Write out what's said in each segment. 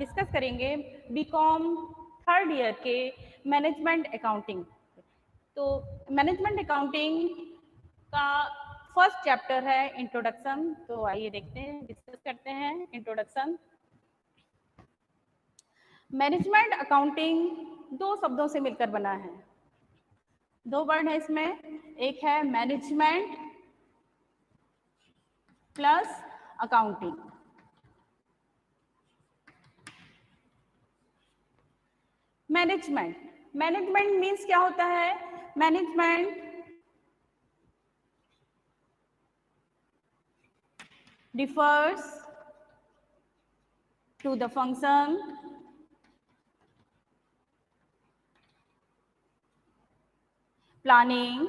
Discuss करेंगे BCom third year के management accounting. तो मैनेजमेंट अकाउंटिंग का फर्स्ट चैप्टर है इंट्रोडक्शन। तो आइए देखते हैं, डिस्कस करते हैं इंट्रोडक्शन। मैनेजमेंट अकाउंटिंग दो शब्दों से मिलकर बना है, दो वर्ड है इसमें, एक है management plus accounting. Management means क्या होता है? Management refers to the function planning,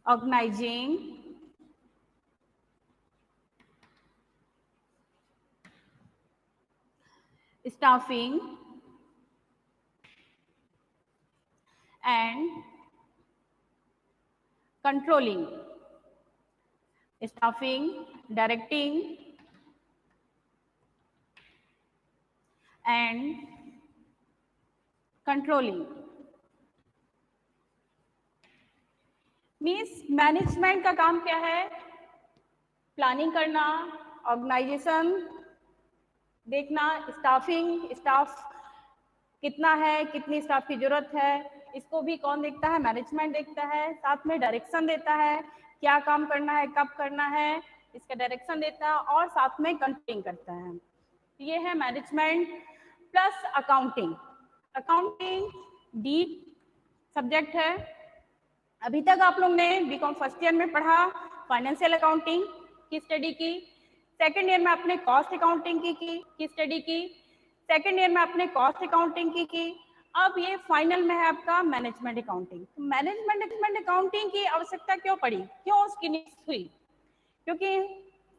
organizing, staffing and controlling. Staffing, directing and controlling means management का काम क्या है? प्लानिंग करना, ऑर्गेनाइजेशन देखना, स्टाफ कितना है, कितनी स्टाफ की जरूरत है, इसको भी कौन देखता है? मैनेजमेंट देखता है। साथ में डायरेक्शन देता है, क्या काम करना है, कब करना है, इसका डायरेक्शन देता है और साथ में कंट्रोलिंग करता है। ये है management plus accounting. Accounting deep subject है। अभी तक आप लोग ने बीकॉम फर्स्ट ईयर में पढ़ा फाइनेंशियल अकाउंटिंग की स्टडी की, सेकेंड ईयर में आपने कॉस्ट अकाउंटिंग की स्टडी की, सेकेंड ईयर में आपने कॉस्ट अकाउंटिंग की। अब ये फाइनल में है आपका मैनेजमेंट अकाउंटिंग। तो मैनेजमेंट अकाउंटिंग की आवश्यकता क्यों पड़ी, क्यों उसकी नीड हुई? क्योंकि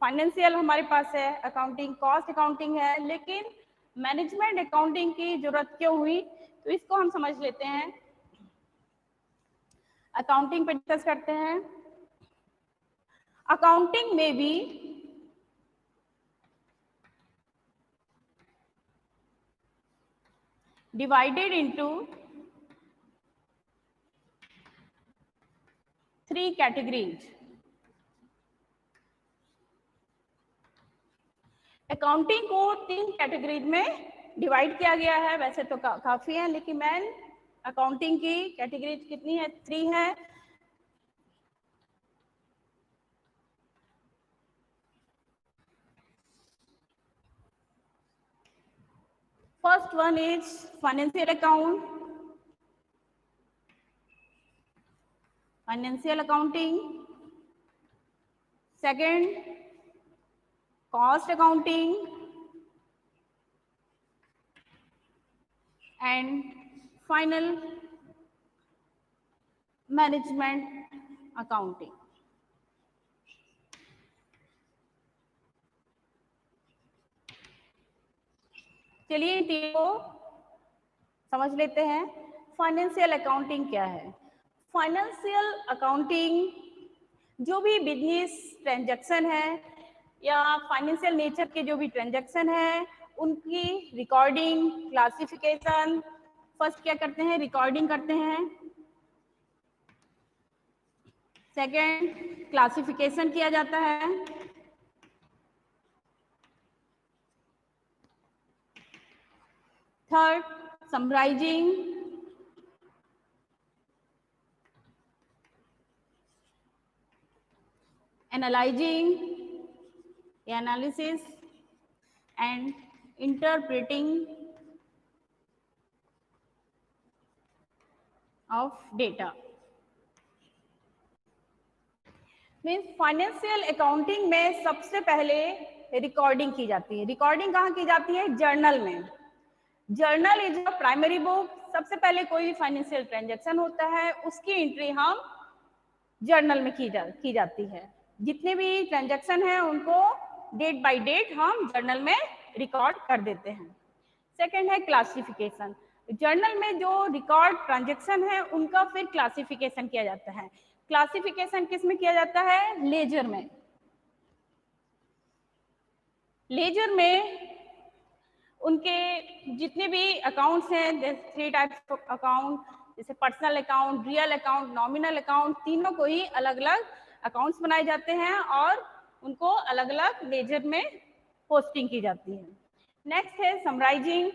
फाइनेंशियल हमारे पास है अकाउंटिंग, कॉस्ट अकाउंटिंग है, लेकिन मैनेजमेंट अकाउंटिंग की जरूरत क्यों हुई? तो इसको हम समझ लेते हैं। अकाउंटिंग पे डिस्कस करते हैं। अकाउंटिंग में भी divided into 3 categories. अकाउंटिंग को 3 कैटेगरीज में डिवाइड किया गया है। वैसे तो काफी है, लेकिन मेन अकाउंटिंग की कैटेगरीज कितनी है? 3 है। First one is financial accounting, second cost accounting and final management accounting. चलिए तीनों को समझ लेते हैं। फाइनेंशियल अकाउंटिंग क्या है? फाइनेंशियल अकाउंटिंग जो भी बिजनेस ट्रांजैक्शन है या फाइनेंशियल नेचर के जो भी ट्रांजैक्शन है उनकी रिकॉर्डिंग, क्लासिफिकेशन। फर्स्ट क्या करते हैं? रिकॉर्डिंग करते हैं। सेकंड क्लासिफिकेशन किया जाता है। Third summarising, analysing, analysis and interpreting of data. Means financial accounting में सबसे पहले रिकॉर्डिंग की जाती है। रिकॉर्डिंग कहाँ की जाती है? जर्नल में। Journal is a primary book. सबसे पहले कोई भी फाइनेंशियल ट्रांजैक्शन होता है उसकी एंट्री हम जर्नल में की जाती है। जितने भी ट्रांजैक्शन हैं उनको डेट बाय डेट हम जर्नल में रिकॉर्ड कर देते हैं। सेकंड है क्लासिफिकेशन। जर्नल में जो रिकॉर्ड ट्रांजैक्शन है उनका फिर क्लासिफिकेशन किया जाता है। क्लासिफिकेशन किस में किया जाता है? लेजर में। लेजर में उनके जितने भी अकाउंट्स हैं, 3 टाइप्स ऑफ अकाउंट, जैसे personal account, real account, nominal account, तीनों को ही अलग अलग अकाउंट्स बनाए जाते हैं और उनको अलग अलग लेजर में पोस्टिंग की जाती है। नेक्स्ट है समराइजिंग।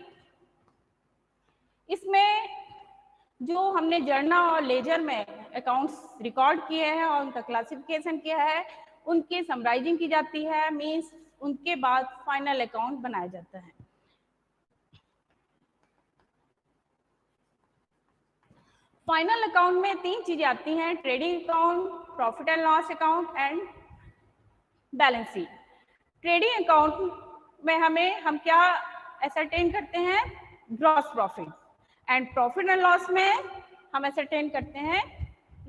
इसमें जो हमने जर्नल और लेजर में अकाउंट्स रिकॉर्ड किए हैं और उनका क्लासिफिकेशन किया है, उनकी समराइजिंग की जाती है, मीन्स उनके बाद फाइनल अकाउंट बनाया जाता है। फाइनल अकाउंट में 3 चीजें आती हैं, trading account, profit and loss account and balance sheet. Trading account में हम क्या एसरटेन करते हैं, gross profit, and profit and loss में हम एसरटेन करते हैं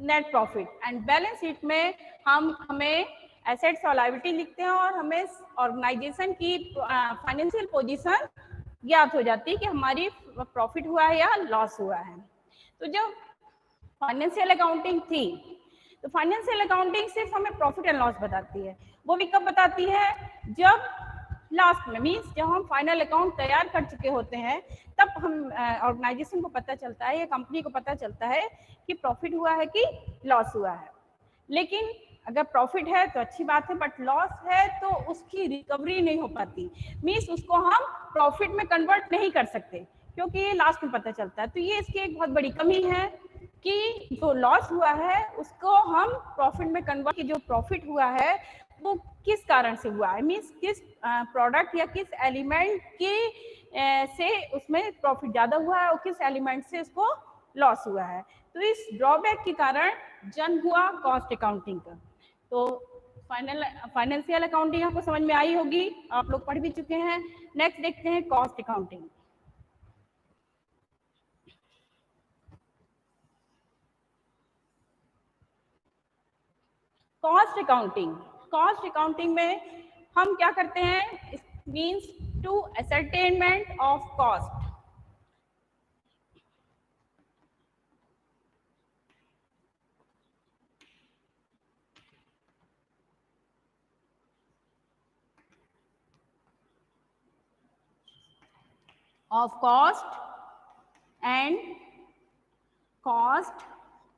net profit, and balance sheet में हमें एसेट्स और लायबिलिटी लिखते हैं और हमें ऑर्गेनाइजेशन की फाइनेंशियल पोजीशन ज्ञात हो जाती है कि हमारी प्रॉफिट हुआ है या लॉस हुआ है। तो जब फाइनेंशियल अकाउंटिंग थी तो फाइनेंशियल अकाउंटिंग सिर्फ हमें प्रॉफिट एंड लॉस बताती है। वो भी कब बताती है, जब लास्ट में, मीन्स जब हम फाइनल अकाउंट तैयार कर चुके होते हैं, तब हम ऑर्गेनाइजेशन को पता चलता है या कंपनी को पता चलता है कि प्रॉफिट हुआ है कि लॉस हुआ है। लेकिन अगर प्रॉफिट है तो अच्छी बात है, बट लॉस है तो उसकी रिकवरी नहीं हो पाती, मीन्स उसको हम प्रॉफिट में कन्वर्ट नहीं कर सकते क्योंकि ये लास्ट में पता चलता है। तो ये इसकी एक बहुत बड़ी कमी है कि जो लॉस हुआ है उसको हम प्रॉफिट में कन्वर्ट, कि जो प्रॉफिट हुआ है वो किस कारण से हुआ है, मीन्स किस प्रोडक्ट या किस एलिमेंट की से उसमें प्रॉफिट ज़्यादा हुआ है और किस एलिमेंट से उसको लॉस हुआ है। तो इस ड्रॉबैक के कारण जन्म हुआ कॉस्ट अकाउंटिंग का। तो फाइनेंशियल अकाउंटिंग आपको समझ में आई होगी, आप लोग पढ़ भी चुके हैं। नेक्स्ट देखते हैं कॉस्ट अकाउंटिंग। कॉस्ट अकाउंटिंग में हम क्या करते हैं, means to ascertainment of cost. Of cost and cost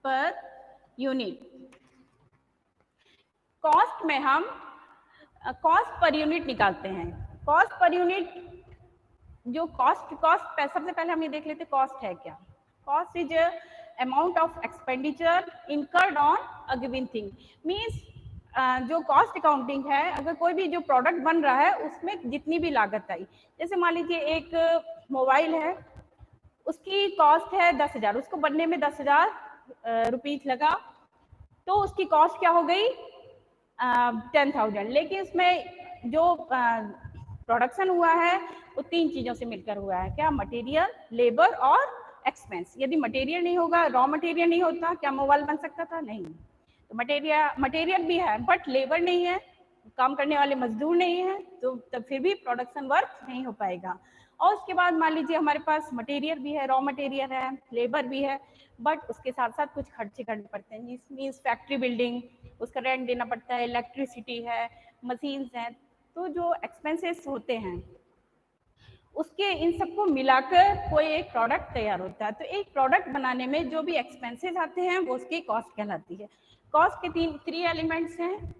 per unit. Cost में हम कॉस्ट पर यूनिट निकालते हैं। कॉस्ट पर यूनिट जो कॉस्ट सबसे पहले हम ये देख लेते हैं कॉस्ट है क्या। Cost is amount of expenditure incurred on a given thing, means जो कॉस्ट अकाउंटिंग है, अगर कोई भी जो प्रोडक्ट बन रहा है उसमें जितनी भी लागत आई, जैसे मान लीजिए एक मोबाइल है, उसकी कॉस्ट है 10,000, उसको बनने में 10,000 रुपीज लगा, तो उसकी कॉस्ट क्या हो गई 10,000। लेकिन उसमें जो प्रोडक्शन हुआ है वो 3 चीजों से मिलकर हुआ है, क्या, मटेरियल, लेबर और एक्सपेंस। यदि मटेरियल नहीं होगा, रॉ मटेरियल नहीं होता, क्या मोबाइल बन सकता था? नहीं। तो मटेरियल भी है बट लेबर नहीं है, काम करने वाले मजदूर नहीं है, तो तब फिर भी प्रोडक्शन वर्क नहीं हो पाएगा। और उसके बाद मान लीजिए हमारे पास मटेरियल भी है, रॉ मटेरियल है, लेबर भी है, बट उसके साथ साथ कुछ खर्चे करने पड़ते हैं, मीन्स फैक्ट्री बिल्डिंग, उसका रेंट देना पड़ता है, इलेक्ट्रिसिटी है, मशीन्स हैं। तो जो एक्सपेंसेस होते हैं उसके इन सबको मिलाकर कोई एक प्रोडक्ट तैयार होता है। तो एक प्रोडक्ट बनाने में जो भी एक्सपेंसेस आते हैं वो उसकी कॉस्ट कहलाती है। कॉस्ट के 3 एलिमेंट्स हैं।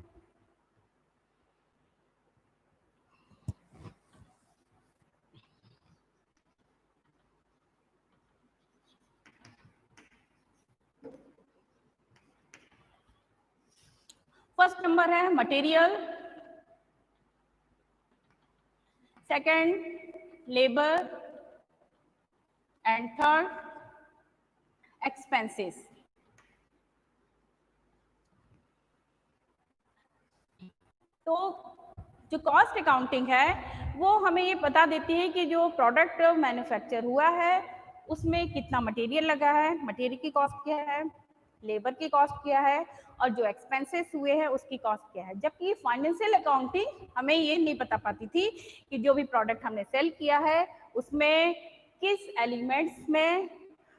फर्स्ट नंबर है material, second labour and third expenses. तो जो कॉस्ट अकाउंटिंग है वो हमें ये बता देती है कि जो प्रोडक्ट मैन्युफैक्चर हुआ है उसमें कितना मटेरियल लगा है, मटेरियल की कॉस्ट क्या है, लेबर की कॉस्ट क्या है, और जो एक्सपेंसेस हुए हैं उसकी कॉस्ट क्या है। जबकि फाइनेंशियल अकाउंटिंग हमें ये नहीं बता पाती थी कि जो भी प्रोडक्ट हमने सेल किया है उसमें किस एलिमेंट्स में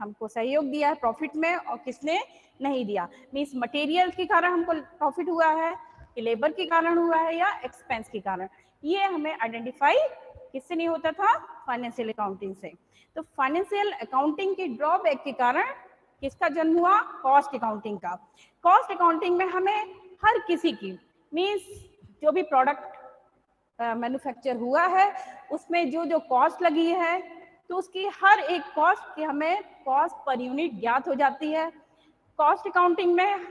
हमको सहयोग दिया है प्रॉफिट में और किसने नहीं दिया, मीन्स मटेरियल के कारण हमको प्रॉफिट हुआ है कि लेबर के कारण हुआ है या एक्सपेंस के कारण। ये हमें आइडेंटिफाई किससे नहीं होता था, फाइनेंशियल अकाउंटिंग से। तो फाइनेंशियल अकाउंटिंग की ड्रॉबैक के कारण किसका जन्म हुआ, कॉस्ट अकाउंटिंग का। कॉस्ट अकाउंटिंग में हमें हर किसी की मीन्स जो भी प्रोडक्ट मैन्युफैक्चर हुआ है उसमें जो जो कॉस्ट लगी है तो उसकी हर एक कॉस्ट की हमें कॉस्ट पर यूनिट ज्ञात हो जाती है। कॉस्ट अकाउंटिंग में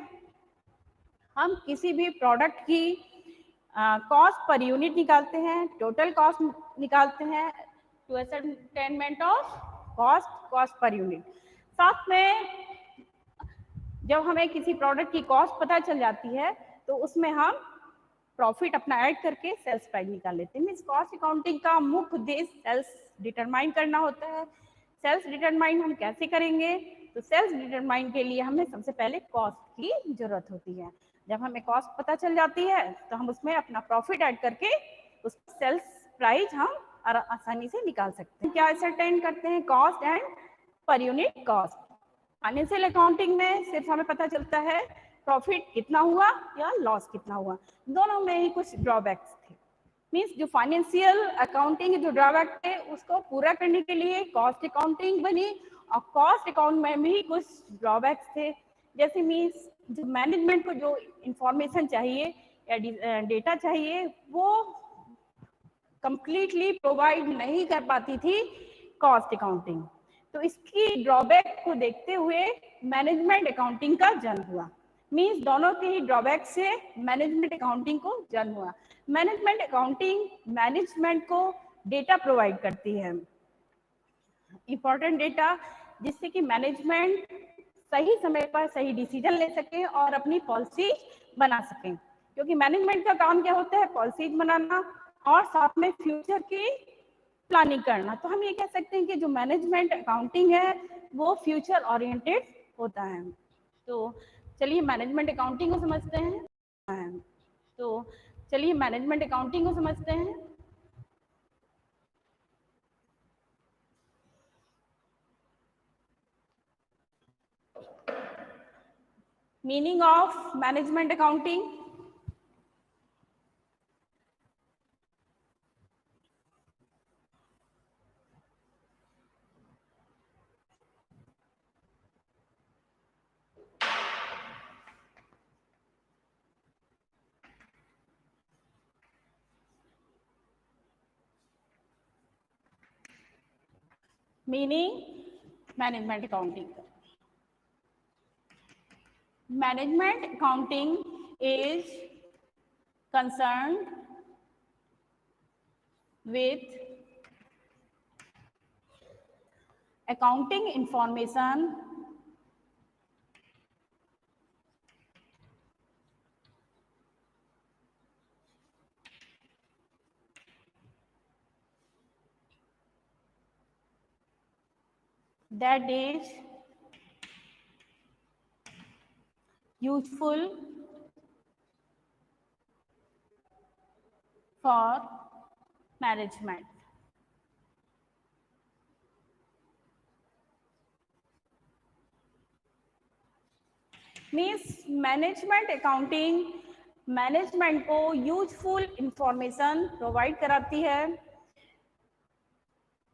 हम किसी भी प्रोडक्ट की कॉस्ट पर यूनिट निकालते हैं, टोटल कॉस्ट निकालते हैं to ascertainment of cost per unit. साथ में जब हमें किसी प्रोडक्ट की कॉस्ट पता चल जाती है तो उसमें हम प्रॉफिट अपना ऐड करके सेल्स प्राइस निकाल लेते हैं। मीन्स कॉस्ट अकाउंटिंग का मुख्य उद्देश्य सेल्स डिटरमाइन करना होता है। सेल्स डिटरमाइन हम कैसे करेंगे, तो सेल्स डिटरमाइन के लिए हमें सबसे पहले कॉस्ट की जरूरत होती है। जब हमें कॉस्ट पता चल जाती है तो हम उसमें अपना प्रॉफिट ऐड करके उस सेल्स प्राइस हम आसानी से निकाल सकते हैं। क्या असरटेन करते हैं, कॉस्ट एंड पर यूनिट कॉस्ट। फाइनेंशियल अकाउंटिंग में सिर्फ हमें पता चलता है प्रॉफिट कितना हुआ या लॉस कितना हुआ, दोनों में ही कुछ ड्रॉबैक्स थे। मीन्स जो फाइनेंशियल अकाउंटिंग जो ड्रॉबैक थे उसको पूरा करने के लिए कॉस्ट अकाउंटिंग बनी, और कॉस्ट अकाउंट में भी कुछ ड्रॉबैक्स थे। जैसे मीन्स जो मैनेजमेंट को जो इंफॉर्मेशन चाहिए या डेटा चाहिए वो कंप्लीटली प्रोवाइड नहीं कर पाती थी कॉस्ट अकाउंटिंग। तो इसकी ड्रॉबैक को देखते हुए मैनेजमेंट अकाउंटिंग का जन्म हुआ। मीन्स दोनों के ही ड्रॉबैक से मैनेजमेंट अकाउंटिंग को जन्म हुआ। मैनेजमेंट अकाउंटिंग मैनेजमेंट को डेटा प्रोवाइड करती है, इंपॉर्टेंट डेटा, जिससे कि मैनेजमेंट सही समय पर सही डिसीजन ले सके और अपनी पॉलिसी बना सकें। क्योंकि मैनेजमेंट का काम क्या होता है, पॉलिसीज बनाना और साथ में फ्यूचर की प्लानिंग करना। तो हम ये कह सकते हैं कि जो मैनेजमेंट अकाउंटिंग है वो फ्यूचर ओरिएंटेड होता है। तो चलिए मैनेजमेंट अकाउंटिंग को समझते हैं। तो चलिए मैनेजमेंट अकाउंटिंग को समझते हैं। Meaning of management accounting, meaning management accounting. Management accounting is concerned with accounting information that is useful for management. Means management accounting management को यूजफुल इंफॉर्मेशन प्रोवाइड कराती है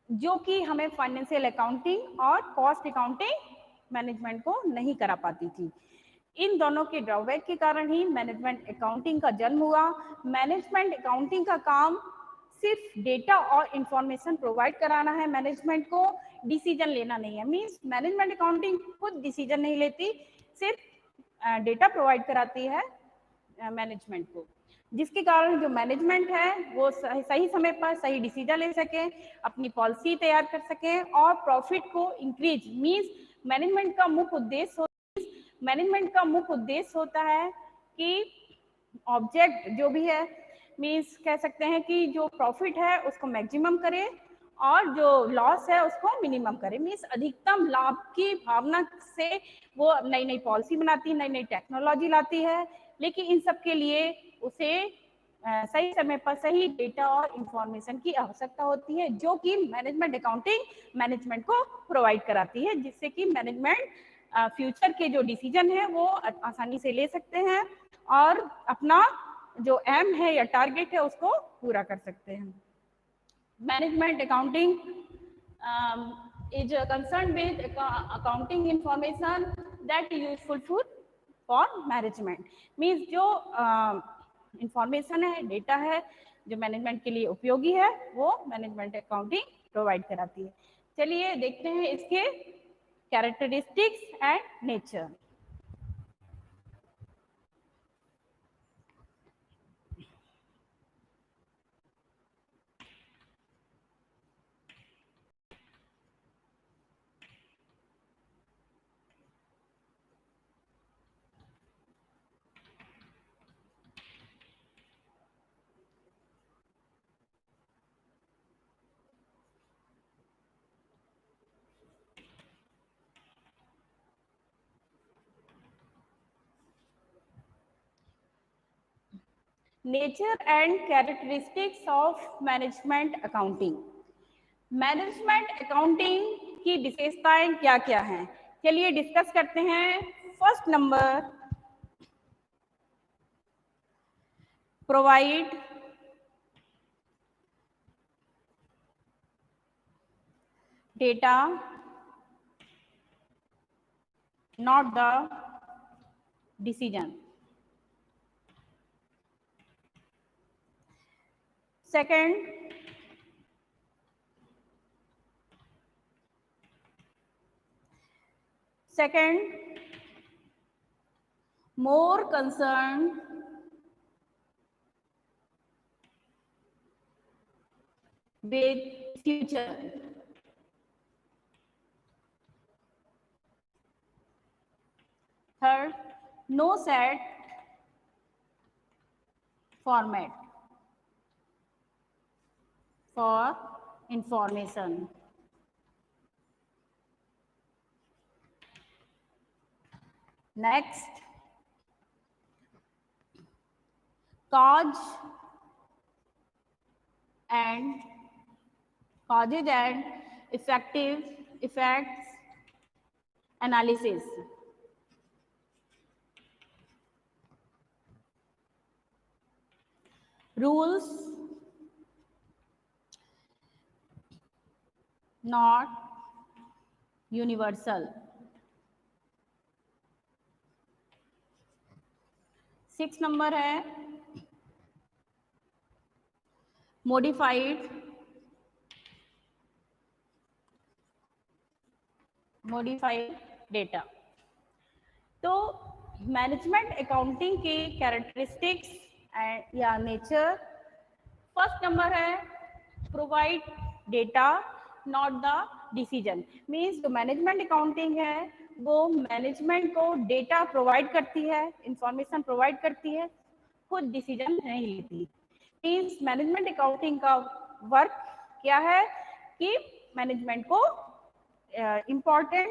जो कि हमें फाइनेंशियल अकाउंटिंग और कॉस्ट अकाउंटिंग मैनेजमेंट को नहीं करा पाती थी। इन दोनों के ड्रॉबैक के कारण ही मैनेजमेंट अकाउंटिंग का जन्म हुआ। मैनेजमेंट अकाउंटिंग का काम सिर्फ डेटा और इंफॉर्मेशन प्रोवाइड कराना है, मैनेजमेंट को डिसीजन लेना नहीं है। मीन्स मैनेजमेंट अकाउंटिंग खुद डिसीजन नहीं लेती, सिर्फ डेटा प्रोवाइड कराती है मैनेजमेंट को, जिसके कारण जो मैनेजमेंट है वो सही समय पर सही डिसीजन ले सके, अपनी पॉलिसी तैयार कर सके और प्रॉफिट को इंक्रीज। मीन्स मैनेजमेंट का मुख्य उद्देश्य होता है कि ऑब्जेक्ट जो भी है, मीन्स कह सकते हैं कि जो प्रॉफिट है उसको मैक्सिमम करे और जो लॉस है उसको मिनिमम करे। मीन्स अधिकतम लाभ की भावना से वो नई नई पॉलिसी बनाती है, नई नई टेक्नोलॉजी लाती है, लेकिन इन सब के लिए उसे सही समय पर सही डेटा और इंफॉर्मेशन की आवश्यकता होती है, जो कि मैनेजमेंट अकाउंटिंग मैनेजमेंट को प्रोवाइड कराती है, जिससे कि मैनेजमेंट फ्यूचर के जो डिसीजन है वो आसानी से ले सकते हैं और अपना जो एम है या टारगेट है उसको पूरा कर सकते हैं। Management accounting is concerned with accounting information that is useful for management. Means जो इंफॉर्मेशन है, डेटा है जो मैनेजमेंट के लिए उपयोगी है, वो मैनेजमेंट अकाउंटिंग प्रोवाइड कराती है। चलिए देखते हैं इसके characteristics and nature. Nature and characteristics of management accounting. Management accounting की विशेषताएं क्या क्या हैं, चलिए डिस्कस करते हैं। First number, provide data not the decision. Second, more concerned with future. Third, no set format for information. Next, causes and effects analysis. Rules not universal. 6 number है modified data. तो मैनेजमेंट अकाउंटिंग के characteristics या nature, first number है provide data not the decision. Means जो management accounting है वो management को data provide करती है, इंफॉर्मेशन प्रोवाइड करती है, खुद डिसीजन नहीं लेती। मीन्स मैनेजमेंट अकाउंटिंग का वर्क क्या है कि मैनेजमेंट को इम्पॉर्टेंट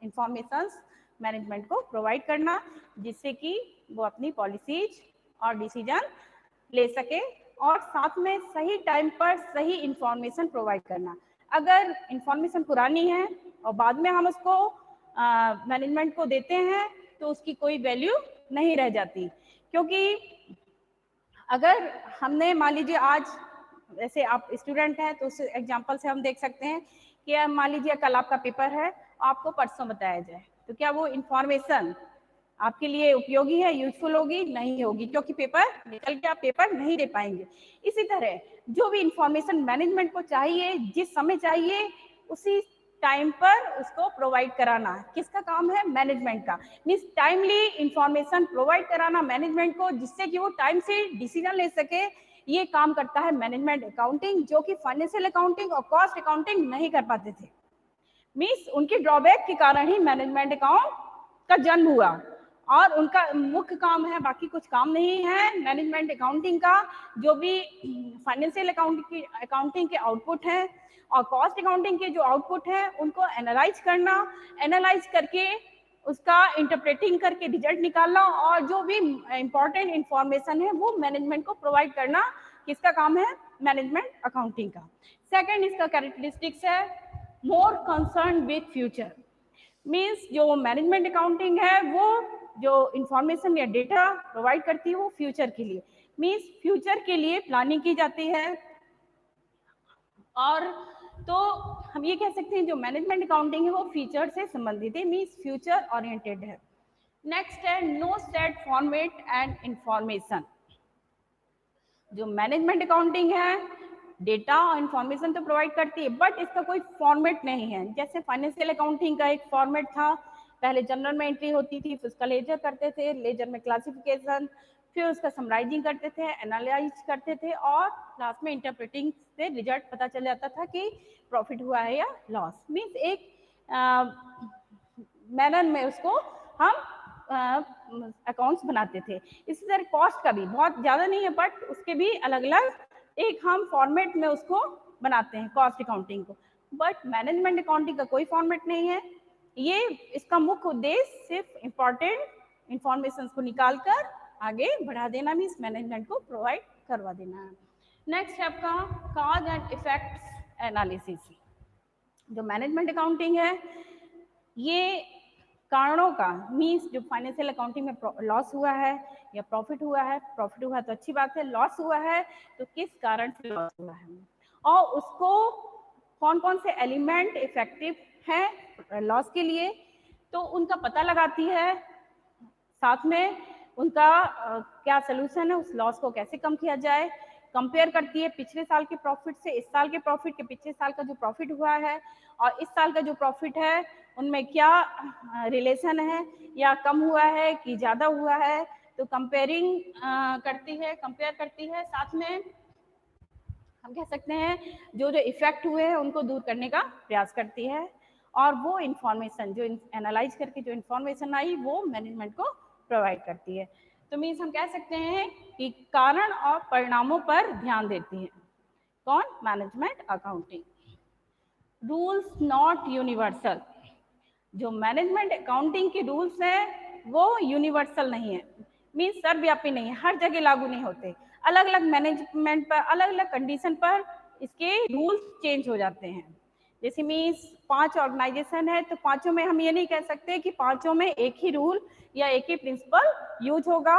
इंफॉर्मेशंस मैनेजमेंट को प्रोवाइड करना, जिससे कि वो अपनी पॉलिसीज और डिसीजन ले सके, और साथ में सही टाइम पर सही इंफॉर्मेशन प्रोवाइड करना। अगर इंफॉर्मेशन पुरानी है और बाद में हम उसको मैनेजमेंट को देते हैं तो उसकी कोई वैल्यू नहीं रह जाती। क्योंकि अगर हमने मान लीजिए आज, जैसे आप स्टूडेंट हैं तो उस एग्जांपल से हम देख सकते हैं कि मान लीजिए कल आपका पेपर है, आपको परसों बताया जाए, तो क्या वो इंफॉर्मेशन आपके लिए उपयोगी है, यूजफुल होगी? नहीं होगी, क्योंकि पेपर निकल के आप पेपर नहीं दे पाएंगे। इसी तरह जो भी इंफॉर्मेशन मैनेजमेंट को चाहिए, जिस समय चाहिए, उसी टाइम पर उसको प्रोवाइड कराना किसका काम है? मैनेजमेंट का। मीन्स टाइमली इंफॉर्मेशन प्रोवाइड कराना मैनेजमेंट को, जिससे कि वो टाइम से डिसीजन ले सके, ये काम करता है मैनेजमेंट अकाउंटिंग, जो कि फाइनेंशियल अकाउंटिंग और कॉस्ट अकाउंटिंग नहीं कर पाते थे। मीन्स उनके ड्रॉबैक के कारण ही मैनेजमेंट अकाउंट का जन्म हुआ, और उनका मुख्य काम है, बाकी कुछ काम नहीं है मैनेजमेंट अकाउंटिंग का। जो भी फाइनेंशियल अकाउंटिंग के आउटपुट हैं और कॉस्ट अकाउंटिंग के जो आउटपुट हैं, उनको एनालाइज करना, एनालाइज करके उसका इंटरप्रेटिंग करके रिजल्ट निकालना, और जो भी इंपॉर्टेंट इंफॉर्मेशन है वो मैनेजमेंट को प्रोवाइड करना, किसका काम है? मैनेजमेंट अकाउंटिंग का। सेकेंड इसका कैरेक्टरिस्टिक्स है more concern with future. Means जो मैनेजमेंट अकाउंटिंग है वो जो इंफॉर्मेशन या डेटा प्रोवाइड करती है वो फ्यूचर के लिए, मीन्स फ्यूचर के लिए प्लानिंग की जाती है। और तो हम ये कह सकते हैं जो मैनेजमेंट अकाउंटिंग है वो फ्यूचर से संबंधित है, मीन्स फ्यूचर ओरिएंटेड है। नेक्स्ट है no set format and information. जो मैनेजमेंट अकाउंटिंग है डेटा और इंफॉर्मेशन तो प्रोवाइड करती है, बट इसका कोई फॉर्मेट नहीं है। जैसे फाइनेंशियल अकाउंटिंग का एक फॉर्मेट था, पहले जनरल में एंट्री होती थी, फिर उसका लेजर करते थे, लेजर में क्लासिफिकेशन, फिर उसका समराइजिंग करते थे, एनालाइज करते थे, और लास्ट में इंटरप्रेटिंग से रिजल्ट पता चल जाता था कि प्रॉफिट हुआ है या लॉस। मीन्स एक मैनर में उसको हम अकाउंट्स बनाते थे। इसी तरह कॉस्ट का भी बहुत ज़्यादा नहीं है, बट उसके भी अलग अलग एक हम फॉर्मेट में उसको बनाते हैं कॉस्ट अकाउंटिंग को। बट मैनेजमेंट अकाउंटिंग का कोई फॉर्मेट नहीं है। ये इसका मुख्य उद्देश्य सिर्फ इम्पॉर्टेंट इंफॉर्मेशन को निकाल कर आगे बढ़ा देना, मीन्स मैनेजमेंट को प्रोवाइड करवा देना है। नेक्स्ट है आपका कॉज एंड इफेक्ट्स एनालिसिस। जो मैनेजमेंट अकाउंटिंग है ये कारणों का, मीन्स जो फाइनेंशियल अकाउंटिंग में लॉस हुआ है या प्रॉफिट हुआ है, प्रॉफिट हुआ है तो अच्छी बात है, लॉस हुआ है तो किस कारण से लॉस हुआ है, और उसको कौन कौन से एलिमेंट इफेक्टिव हैं लॉस के लिए, तो उनका पता लगाती है। साथ में उनका क्या सोल्यूशन है, उस लॉस को कैसे कम किया जाए, कंपेयर करती है पिछले साल के प्रॉफिट से इस साल के प्रॉफिट के, पिछले साल का जो प्रॉफिट हुआ है और इस साल का जो प्रॉफिट है उनमें क्या रिलेशन है, या कम हुआ है कि ज़्यादा हुआ है, तो कंपेयरिंग करती है, कंपेयर करती है। साथ में हम कह सकते हैं जो जो इफेक्ट हुए हैं उनको दूर करने का प्रयास करती है, और वो इंफॉर्मेशन जो एनालाइज करके जो इंफॉर्मेशन आई वो मैनेजमेंट को प्रोवाइड करती है। तो मीन्स हम कह सकते हैं कि कारण और परिणामों पर ध्यान देती है कौन, management accounting. Rules not universal. जो मैनेजमेंट अकाउंटिंग के रूल्स हैं वो यूनिवर्सल नहीं है, मीन्स सर्वव्यापी नहीं है, हर जगह लागू नहीं होते। अलग अलग मैनेजमेंट पर, अलग अलग कंडीशन पर इसके रूल्स चेंज हो जाते हैं। जैसे मीन्स 5 ऑर्गेनाइजेशन है तो पांचों में हम ये नहीं कह सकते कि पांचों में एक ही रूल या एक ही प्रिंसिपल यूज होगा,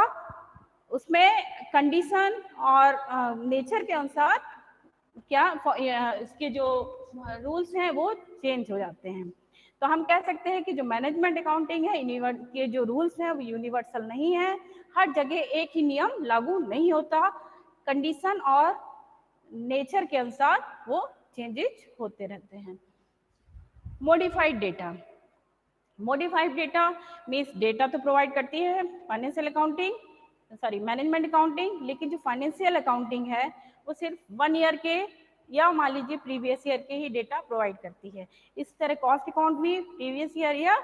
उसमें कंडीशन और नेचर के अनुसार क्या इसके जो रूल्स हैं वो चेंज हो जाते हैं। तो हम कह सकते हैं कि जो मैनेजमेंट अकाउंटिंग है के जो रूल्स हैं वो यूनिवर्सल नहीं है, हर जगह एक ही नियम लागू नहीं होता, कंडीशन और नेचर के अनुसार वो चेंजेस होते रहते हैं। Modified data. Modified data means data तो प्रोवाइड करती है financial accounting, sorry management accounting, लेकिन जो फाइनेंशियल अकाउंटिंग है वो सिर्फ 1 ईयर के या मान लीजिए प्रीवियस ईयर के ही डेटा प्रोवाइड करती है। इस तरह कॉस्ट अकाउंट भी प्रीवियस ईयर या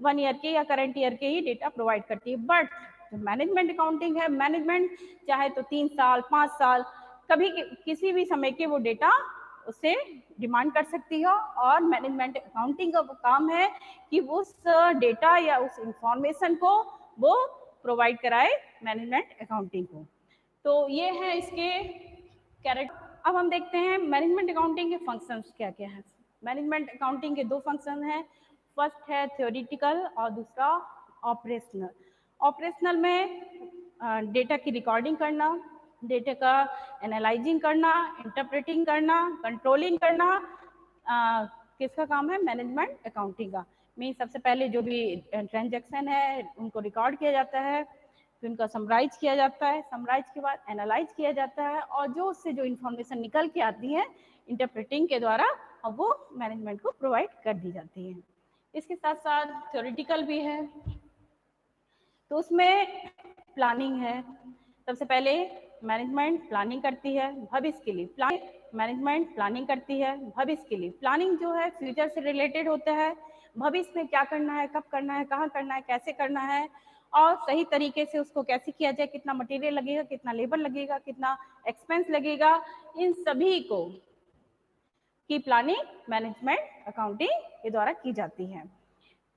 1 ईयर के या करंट ईयर के ही डेटा प्रोवाइड करती है। बट जो मैनेजमेंट अकाउंटिंग है, मैनेजमेंट चाहे तो 3 साल 5 साल कभी किसी भी समय के वो डेटा उससे डिमांड कर सकती हो, और मैनेजमेंट अकाउंटिंग का वो काम है कि उस डेटा या उस इंफॉर्मेशन को वो प्रोवाइड कराए मैनेजमेंट अकाउंटिंग को। तो ये है इसके कैरेक्टर। अब हम देखते हैं मैनेजमेंट अकाउंटिंग के फंक्शंस क्या क्या हैं। मैनेजमेंट अकाउंटिंग के 2 फंक्शन हैं, फर्स्ट है थ्योरेटिकल और दूसरा ऑपरेशनल। ऑपरेशनल में डेटा की रिकॉर्डिंग करना, डेटा का एनालाइजिंग करना, इंटरप्रेटिंग करना, कंट्रोलिंग करना, किसका काम है, मैनेजमेंट अकाउंटिंग का। मीन सबसे पहले जो भी ट्रांजैक्शन है उनको रिकॉर्ड किया जाता है, फिर उनका समराइज किया जाता है, समराइज के बाद एनालाइज किया जाता है, और जो उससे जो इन्फॉर्मेशन निकल के आती है इंटरप्रेटिंग के द्वारा और वो मैनेजमेंट को प्रोवाइड कर दी जाती है। इसके साथ साथ थ्योरेटिकल भी है, तो उसमें प्लानिंग है। सबसे पहले मैनेजमेंट प्लानिंग करती है भविष्य के लिए, मैनेजमेंट प्लानिंग करती है भविष्य के लिए। प्लानिंग जो है फ्यूचर से रिलेटेड होता है, भविष्य में क्या करना है, कब करना है, कहाँ करना है, कैसे करना है, और सही तरीके से उसको कैसे किया जाए, कितना मटेरियल लगेगा, कितना लेबर लगेगा, कितना एक्सपेंस लगेगा, इन सभी को की प्लानिंग मैनेजमेंट अकाउंटिंग के द्वारा की जाती है।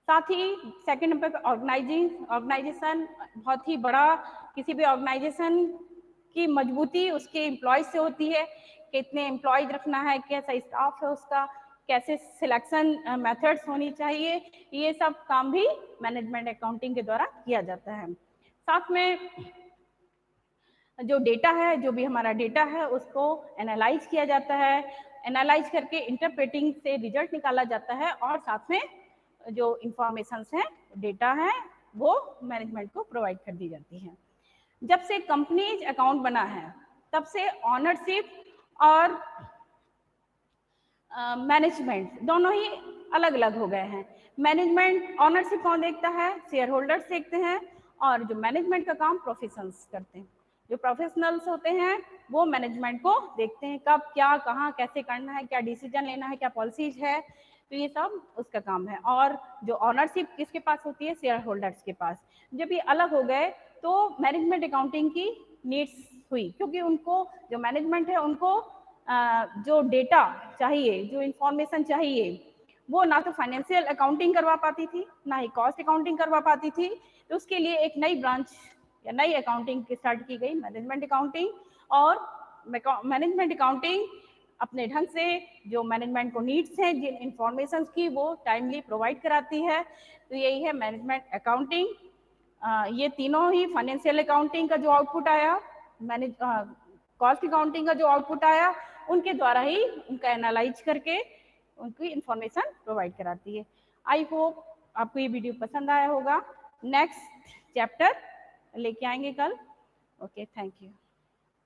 साथ ही सेकंड नंबर पर ऑर्गेनाइजेशन, बहुत ही बड़ा किसी भी ऑर्गेनाइजेशन की मजबूती उसके एम्प्लॉयज से होती है, कितने एम्प्लॉयज रखना है, कैसा स्टाफ है उसका, कैसे सिलेक्शन मेथड्स होनी चाहिए, ये सब काम भी मैनेजमेंट अकाउंटिंग के द्वारा किया जाता है। साथ में जो डेटा है, जो भी हमारा डेटा है, उसको एनालाइज किया जाता है, एनालाइज करके इंटरप्रेटिंग से रिजल्ट निकाला जाता है, और साथ में जो इंफॉर्मेशंस हैं, डेटा है, वो मैनेजमेंट को प्रोवाइड कर दी जाती है। जब से कंपनीज अकाउंट बना है तब से ऑनरशिप और मैनेजमेंट दोनों ही अलग अलग हो गए हैं। मैनेजमेंट ऑनरशिप कौन देखता है, शेयर होल्डर्स देखते हैं, और जो मैनेजमेंट का काम प्रोफेशनल्स करते हैं। जो प्रोफेशनल्स होते हैं वो मैनेजमेंट को देखते हैं, कब क्या कहाँ कैसे करना है, क्या डिसीजन लेना है, क्या पॉलिसीज है, तो ये सब उसका काम है। और जो ऑनरशिप किसके पास होती है, शेयर होल्डर्स के पास। जब ये अलग हो गए तो मैनेजमेंट अकाउंटिंग की नीड्स हुई, क्योंकि उनको जो मैनेजमेंट है उनको जो डेटा चाहिए, जो इंफॉर्मेशन चाहिए, वो ना तो फाइनेंशियल अकाउंटिंग करवा पाती थी, ना ही कॉस्ट अकाउंटिंग करवा पाती थी। तो उसके लिए एक नई ब्रांच या नई अकाउंटिंग स्टार्ट की गई, मैनेजमेंट अकाउंटिंग। और मैनेजमेंट अकाउंटिंग अपने ढंग से जो मैनेजमेंट को नीड्स हैं, जिन इंफॉर्मेशन की, वो टाइमली प्रोवाइड कराती है। तो यही है मैनेजमेंट अकाउंटिंग। ये तीनों ही फाइनेंशियल अकाउंटिंग का जो आउटपुट आया, मैनेज कॉस्ट अकाउंटिंग का जो आउटपुट आया, उनके द्वारा ही उनका एनालाइज करके उनकी इंफॉर्मेशन प्रोवाइड कराती है। आई होप आपको ये वीडियो पसंद आया होगा। नेक्स्ट चैप्टर लेके आएंगे कल। Okay, thank you.